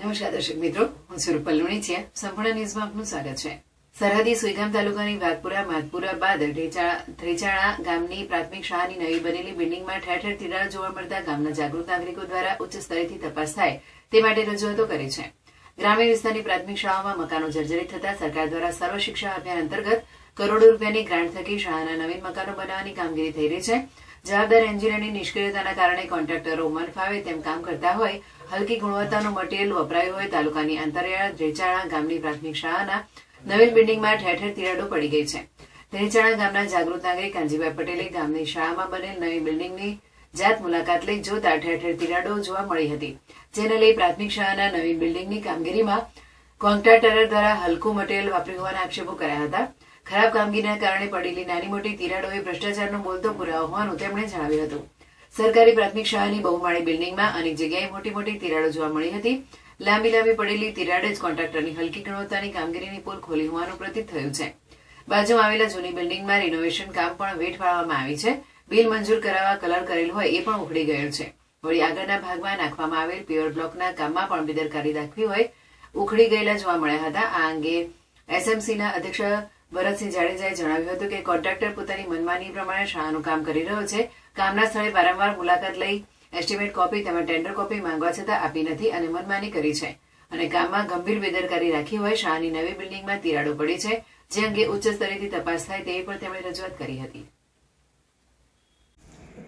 નમસ્કાર દર્શક મિત્રો, હું છું રૂપલ લુણીચિયા. સંપૂર્ણ ન્યૂઝમાં આપનું સ્વાગત છે. સરહદી સુઈગામ તાલુકાની વાઘપુરા માધપુરા બાદ ધ્રેચાણા ગામની પ્રાથમિક શાળાની નવી બનેલી બિલ્ડિંગમાં ઠેર ઠેર તિરાડો જોવા મળતા ગામના જાગૃત નાગરિકો દ્વારા ઉચ્ચ સ્તરેથી તપાસ થાય તે માટે રજૂઆતો કરી છે. ગ્રામ્ય વિસ્તારની પ્રાથમિક શાળાઓમાં મકાનો જર્જરિત થતા સરકાર દ્વારા સર્વ શિક્ષા અભિયાન અંતર્ગત કરોડો રૂપિયાની ગ્રાન્ટ થકી શાળાના નવીન મકાનો બનાવવાની કામગીરી થઈ રહી છે. જવાબદાર એન્જિનિયરની નિષ્ક્રિયતાના કારણે કોન્ટ્રાક્ટરો મન ફાવે તેમ કામ કરતા હોય, હલકી ગુણવત્તાનું મટીરીયલ વપરાયું હોય. તાલુકાની અંતરિયાળ ધ્રેચાણા ગામની પ્રાથમિક શાળાના નવીન બિલ્ડિંગમાં ઠેર ઠેર તિરાડો પડી ગઈ છે. ધ્રેચાણા ગામના જાગૃત નાગરિક કાનજીભાઈ પટેલે ગામની શાળામાં બનેલ નવી બિલ્ડિંગની જાત મુલાકાત લઈ જોતા ઠેર ઠેર તિરાડો જોવા મળી હતી. જેને લઈ પ્રાથમિક શાળાના નવીન બિલ્ડિંગની કામગીરીમાં કોન્ટ્રાક્ટર દ્વારા હલકું મટીરીયલ વાપર્યું હોવાના આક્ષેપો કર્યા હતા. ખરાબ કામગીરીના કારણે પડેલી નાની મોટી તિરાડો એ ભ્રષ્ટાચારનો બોલતો પુરાવો હોવાનું તેમણે જણાવ્યું હતું. સરકારી પ્રાથમિક શાળાની બહુમાળી બિલ્ડિંગમાં અનેક જગ્યાએ મોટી મોટી તિરાડો જોવા મળી હતી. લાંબી લાંબી પડેલી તિરાડે જ કોન્ટ્રાક્ટરની હલકી ગુણવત્તાની કામગીરીની પોલ ખોલી હોવાનું પ્રતીત થયું છે. બાજુમાં આવેલા જૂની બિલ્ડિંગમાં રિનોવેશન કામ પણ વેઠ પાડવામાં આવી છે. બિલ મંજૂર કરાવવા કલર કરેલ હોય એ પણ ઉખડી ગયેલ છે. વળી આગળના ભાગમાં નાખવામાં આવેલ પ્યોર બ્લોકના કામમાં પણ બેદરકારી દાખવી હોય ઉખડી ગયેલા જોવા મળ્યા હતા. આ અંગે એસએમસીના અધ્યક્ષ ભરતસિંહ જાડેજાએ જણાવ્યું હતું કે કોન્ટ્રાક્ટર પોતાની મનમાની પ્રમાણે શાળાનું કામ કરી રહ્યો છે. કામના સ્થળે વારંવાર મુલાકાત લઈ એસ્ટિમેટ કોપી તેમજ ટેન્ડર કોપી માંગવા છતાં આપી નથી અને મનમાની કરી છે અને કામમાં ગંભીર બેદરકારી રાખી હોય શાળાની નવી બિલ્ડિંગમાં તિરાડો પડી છે, જે અંગે ઉચ્ચ સ્તરેથી તપાસ થાય તેવી પણ તેમણે રજૂઆત કરી હતી.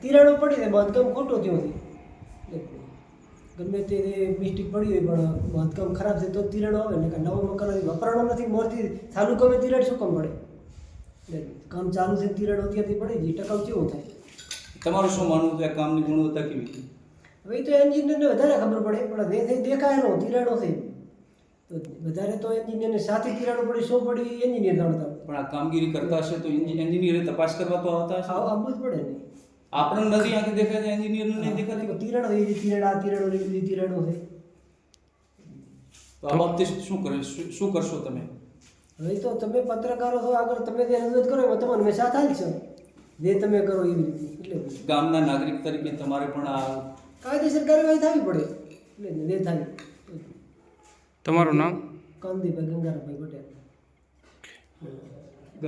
તિરાડો પડી ને બાંધકામ ખોટું થયું છે. ગમે તે મિસ્ટેક પડી હોય પણ બાંધકામ ખરાબ છે તો તિરાડો આવે ને કે નવો મકાન વપરાણો નથી મોરથી ચાલુ ગમે તિરાડ શું કામ પડે? કામ ચાલુ છે તિરાડો અત્યારથી પડી જાય ટકાઉ કેવું થાય? તમારું શું માનવું છે? કામની ગુણવત્તા કેવી? હવે એ તો એન્જિનિયરને વધારે ખબર પડે, પણ દેખાયેલો તિરાડો છે તો વધારે તો એન્જિનિયરને સાથે તિરાડો પડી શું પડી એન્જિનિયર જાણતા. પણ આ કામગીરી કરતા હશે તો એન્જિનિયરે તપાસ કરવા તો આવતા હશે. આવવું જ પડે ને. આપણને નથી આંખે દેખાય છે, એન્જિનિયરને નહીં દેખાતી. તિરાડો એ તિરાડ આ તિરાડો એ તિરાડો છે. તો આ બાબતે શું કરશો તમે? હવે તો તમે પત્રકારો છો, આગળ તમે જે રજૂઆત કરો એમાં તમારે મેં સાથ હાલ છે જે તમે કરો એવી રીતે. એટલે ગામના નાગરિક તરીકે તમારે પણ આ કાયદેસર કાર્યવાહી થવી પડે. એટલે જે થાય. તમારું નામ? કાનજીભાઈ ગંગારામભાઈ પટેલ.